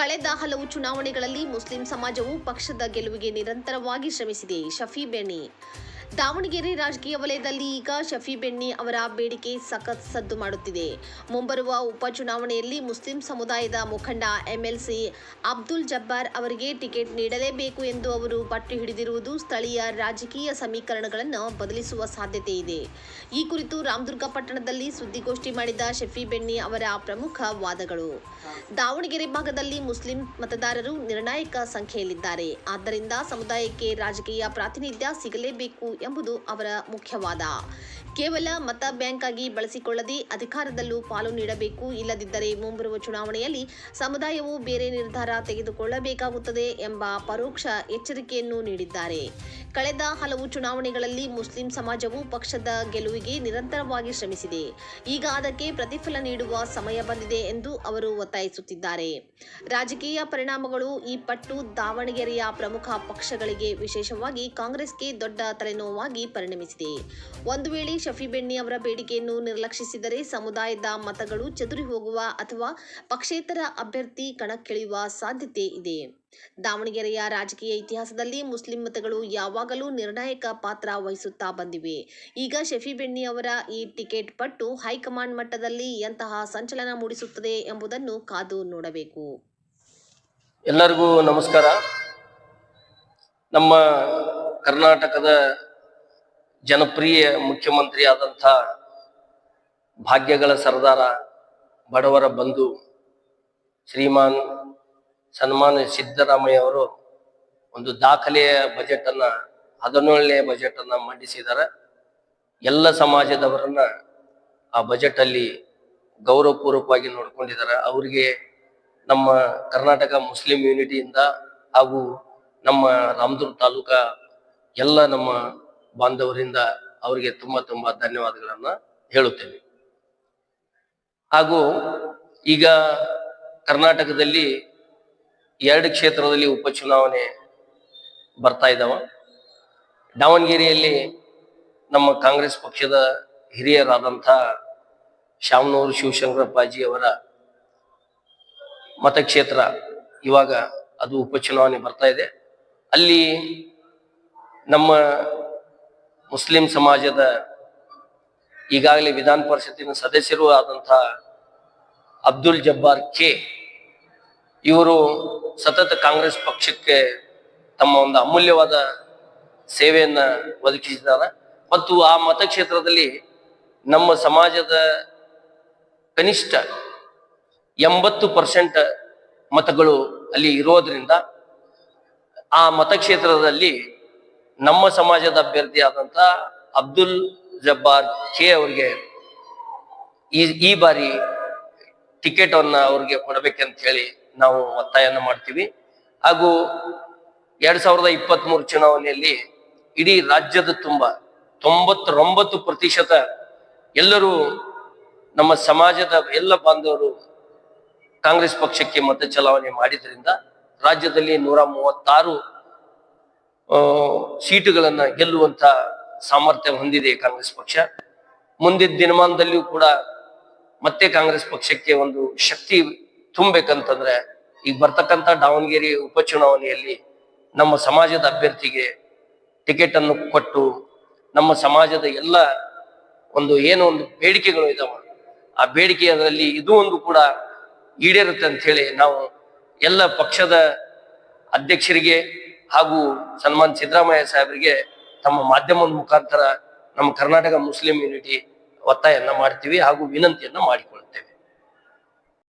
ಕಳೆದ ಹಲವು ಚುನಾವಣೆಗಳಲ್ಲಿ ಮುಸ್ಲಿಂ ಸಮಾಜವು ಪಕ್ಷದ ಗೆಲುವಿಗೆ ನಿರಂತರವಾಗಿ ಶ್ರಮಿಸಿದೆ. ಶಫಿ ಬೆಣ್ಣಿ ದಾವಣಗೆರೆ ರಾಜಕೀಯ ವಲಯದಲ್ಲಿ ಈಗ ಶಫಿ ಬೆಣ್ಣಿ ಅವರ ಬೇಡಿಕೆ ಸಖತ್ ಸದ್ದು ಮಾಡುತ್ತಿದೆ. ಮುಂಬರುವ ಉಪಚುನಾವಣೆಯಲ್ಲಿ ಮುಸ್ಲಿಂ ಸಮುದಾಯದ ಮುಖಂಡ ಎಂಎಲ್ಸಿ ಅಬ್ದುಲ್ ಜಬ್ಬಾರ್ ಅವರಿಗೆ ಟಿಕೆಟ್ ನೀಡಲೇಬೇಕು ಎಂದು ಅವರು ಪಟ್ಟು ಹಿಡಿದಿರುವುದು ಸ್ಥಳೀಯ ರಾಜಕೀಯ ಸಮೀಕರಣಗಳನ್ನು ಬದಲಿಸುವ ಸಾಧ್ಯತೆ ಇದೆ. ಈ ಕುರಿತು ರಾಮದುರ್ಗ ಪಟ್ಟಣದಲ್ಲಿ ಸುದ್ದಿಗೋಷ್ಠಿ ಮಾಡಿದ ಶಫಿ ಬೆಣ್ಣಿ ಅವರ ಪ್ರಮುಖ ವಾದಗಳು. ದಾವಣಗೆರೆ ಭಾಗದಲ್ಲಿ ಮುಸ್ಲಿಂ ಮತದಾರರು ನಿರ್ಣಾಯಕ ಸಂಖ್ಯೆಯಲ್ಲಿದ್ದಾರೆ. ಆದ್ದರಿಂದ ಸಮುದಾಯಕ್ಕೆ ರಾಜಕೀಯ ಪ್ರಾತಿನಿಧ್ಯ ಸಿಗಲೇಬೇಕು ಎಂಬುದು ಅವರ ಮುಖ್ಯವಾದ. ಕೇವಲ ಮತ ಬ್ಯಾಂಕ್ ಆಗಿ ಬಳಸಿಕೊಳ್ಳದೆ ಅಧಿಕಾರದಲ್ಲೂ ಪಾಲು ನೀಡಬೇಕು. ಇಲ್ಲದಿದ್ದರೆ ಮುಂಬರುವ ಚುನಾವಣೆಯಲ್ಲಿ ಸಮುದಾಯವು ಬೇರೆ ನಿರ್ಧಾರ ತೆಗೆದುಕೊಳ್ಳಬೇಕಾಗುತ್ತದೆ ಎಂಬ ಪರೋಕ್ಷ ಎಚ್ಚರಿಕೆಯನ್ನು ನೀಡಿದ್ದಾರೆ. ಕಳೆದ ಹಲವು ಚುನಾವಣೆಗಳಲ್ಲಿ ಮುಸ್ಲಿಂ ಸಮಾಜವು ಪಕ್ಷದ ಗೆಲುವಿಗೆ ನಿರಂತರವಾಗಿ ಶ್ರಮಿಸಿದೆ. ಈಗ ಅದಕ್ಕೆ ಪ್ರತಿಫಲ ನೀಡುವ ಸಮಯ ಬಂದಿದೆ ಎಂದು ಅವರು ಒತ್ತಾಯಿಸುತ್ತಿದ್ದಾರೆ. ರಾಜಕೀಯ ಪರಿಣಾಮಗಳು ಈ ಪಟ್ಟು ದಾವಣಗೆರೆಯ ಪ್ರಮುಖ ಪಕ್ಷಗಳಿಗೆ ವಿಶೇಷವಾಗಿ ಕಾಂಗ್ರೆಸ್ಗೆ ದೊಡ್ಡ ತಲೆನೋವಾಗಿ ಪರಿಣಮಿಸಿದೆ. ಒಂದು ವೇಳೆ ಶಫಿ ಬೆಣ್ಣಿ ಅವರ ಬೇಡಿಕೆಯನ್ನು ನಿರ್ಲಕ್ಷಿಸಿದರೆ ಸಮುದಾಯದ ಮತಗಳು ಚದುರಿ ಹೋಗುವ ಅಥವಾ ಪಕ್ಷೇತರ ಅಭ್ಯರ್ಥಿ ಕಣಕ್ಕಿಳಿಯುವ ಸಾಧ್ಯತೆ ಇದೆ. ದಾವಣಗೆರೆಯ ರಾಜಕೀಯ ಇತಿಹಾಸದಲ್ಲಿ ಮುಸ್ಲಿಂ ಮತಗಳು ಯಾವಾಗಲೂ ನಿರ್ಣಾಯಕ ಪಾತ್ರ ವಹಿಸುತ್ತಾ ಬಂದಿವೆ. ಈಗ ಶಫಿ ಬೆಣ್ಣಿ ಅವರ ಈ ಟಿಕೆಟ್ ಪಟ್ಟು ಹೈಕಮಾಂಡ್ ಮಟ್ಟದಲ್ಲಿ ಎಂತಹ ಸಂಚಲನ ಮೂಡಿಸುತ್ತದೆ ಎಂಬುದನ್ನು ಕಾದು ನೋಡಬೇಕು. ಎಲ್ಲರಿಗೂ ನಮಸ್ಕಾರ. ನಮ್ಮ ಕರ್ನಾಟಕದ ಜನಪ್ರಿಯ ಮುಖ್ಯಮಂತ್ರಿ ಆದಂಥ ಭಾಗ್ಯಗಳ ಸರ್ದಾರ, ಬಡವರ ಬಂಧು ಶ್ರೀಮಾನ್ ಸನ್ಮಾನ್ಯ ಸಿದ್ದರಾಮಯ್ಯ ಅವರು ಒಂದು ದಾಖಲೆಯ ಬಜೆಟ್ ಅನ್ನ 17ನೇ ಬಜೆಟ್ ಅನ್ನ ಮಂಡಿಸಿದ್ದಾರೆ. ಎಲ್ಲ ಸಮಾಜದವರನ್ನ ಆ ಬಜೆಟ್ ಅಲ್ಲಿ ಗೌರವಪೂರ್ವಕವಾಗಿ ನೋಡ್ಕೊಂಡಿದ್ದಾರೆ. ಅವರಿಗೆ ನಮ್ಮ ಕರ್ನಾಟಕ ಮುಸ್ಲಿಂ ಯೂನಿಟಿಯಿಂದ ಹಾಗೂ ನಮ್ಮ ರಾಮದುರ್ಗ ತಾಲೂಕಾ ಎಲ್ಲ ನಮ್ಮ ಬಾಂಧವರಿಂದ ಅವರಿಗೆ ತುಂಬಾ ಧನ್ಯವಾದಗಳನ್ನ ಹೇಳುತ್ತೇವೆ. ಹಾಗೂ ಈಗ ಕರ್ನಾಟಕದಲ್ಲಿ 2 ಕ್ಷೇತ್ರದಲ್ಲಿ ಉಪಚುನಾವಣೆ ಬರ್ತಾ ಇದ್ದಾವ. ದಾವಣಗೆರೆಯಲ್ಲಿ ನಮ್ಮ ಕಾಂಗ್ರೆಸ್ ಪಕ್ಷದ ಹಿರಿಯರಾದಂಥ ಶಾಮನೂರು ಶಿವಶಂಕರಪ್ಪಾಜಿ ಅವರ ಮತಕ್ಷೇತ್ರ ಇವಾಗ ಅದು ಉಪಚುನಾವಣೆ ಬರ್ತಾ ಇದೆ. ಅಲ್ಲಿ ನಮ್ಮ ಮುಸ್ಲಿಂ ಸಮಾಜದ ಈಗಾಗಲೇ ವಿಧಾನ ಪರಿಷತ್ತಿನ ಸದಸ್ಯರು ಆದಂಥ ಅಬ್ದುಲ್ ಜಬ್ಬಾರ್ ಕೆ ಇವರು ಸತತ ಕಾಂಗ್ರೆಸ್ ಪಕ್ಷಕ್ಕೆ ತಮ್ಮ ಒಂದು ಅಮೂಲ್ಯವಾದ ಸೇವೆಯನ್ನ ಒದಗಿಸಿದ್ದಾರೆ. ಮತ್ತು ಆ ಮತಕ್ಷೇತ್ರದಲ್ಲಿ ನಮ್ಮ ಸಮಾಜದ ಕನಿಷ್ಠ 80% ಮತಗಳು ಅಲ್ಲಿ ಇರೋದ್ರಿಂದ ಆ ಮತಕ್ಷೇತ್ರದಲ್ಲಿ ನಮ್ಮ ಸಮಾಜದ ಅಭ್ಯರ್ಥಿ ಆದಂತ ಅಬ್ದುಲ್ ಜಬ್ಬಾರ್ ಕೆ ಅವರಿಗೆ ಈ ಬಾರಿ ಟಿಕೆಟ್ ಅನ್ನ ಅವ್ರಿಗೆ ಕೊಡಬೇಕಂತ ಹೇಳಿ ನಾವು ಒತ್ತಾಯನ ಮಾಡ್ತೀವಿ. ಹಾಗೂ 2023 ಚುನಾವಣೆಯಲ್ಲಿ ಇಡೀ ರಾಜ್ಯದ ತುಂಬ 99% ಎಲ್ಲರೂ ನಮ್ಮ ಸಮಾಜದ ಎಲ್ಲ ಬಾಂಧವರು ಕಾಂಗ್ರೆಸ್ ಪಕ್ಷಕ್ಕೆ ಮತ ಚಲಾವಣೆ ಮಾಡಿದ್ರಿಂದ ರಾಜ್ಯದಲ್ಲಿ 136 ಸೀಟುಗಳನ್ನ ಗೆಲ್ಲುವಂತ ಸಾಮರ್ಥ್ಯ ಹೊಂದಿದೆ ಕಾಂಗ್ರೆಸ್ ಪಕ್ಷ. ಮುಂದಿನ ದಿನಮಾನದಲ್ಲಿಯೂ ಕೂಡ ಮತ್ತೆ ಕಾಂಗ್ರೆಸ್ ಪಕ್ಷಕ್ಕೆ ಒಂದು ಶಕ್ತಿ ತುಂಬಬೇಕಂತಂದ್ರೆ ಈಗ ಬರ್ತಕ್ಕಂಥ ದಾವಣಗೆರೆ ಉಪಚುನಾವಣೆಯಲ್ಲಿ ನಮ್ಮ ಸಮಾಜದ ಅಭ್ಯರ್ಥಿಗೆ ಟಿಕೆಟ್ ಅನ್ನು ಕೊಟ್ಟು ನಮ್ಮ ಸಮಾಜದ ಎಲ್ಲ ಒಂದು ಬೇಡಿಕೆಗಳು ಇದಾವ, ಆ ಬೇಡಿಕೆ ಅದರಲ್ಲಿ ಇದು ಒಂದು ಕೂಡ ಈಡೇರುತ್ತೆ ಅಂತ ಹೇಳಿ ನಾವು ಎಲ್ಲ ಪಕ್ಷದ ಅಧ್ಯಕ್ಷರಿಗೆ ಹಾಗೂ ಸನ್ಮಾನ್ ಸಿದ್ದರಾಮಯ್ಯ ಸಾಹೇಬರಿಗೆ ತಮ್ಮ ಮಾಧ್ಯಮದ ಮುಖಾಂತರ ನಮ್ಮ ಕರ್ನಾಟಕ ಮುಸ್ಲಿಂ ಯೂನಿಟಿ ಒತ್ತಾಯನ್ನ ಮಾಡ್ತೀವಿ ಹಾಗೂ ವಿನಂತಿಯನ್ನ ಮಾಡಿಕೊಳ್ಳುತ್ತೇವೆ.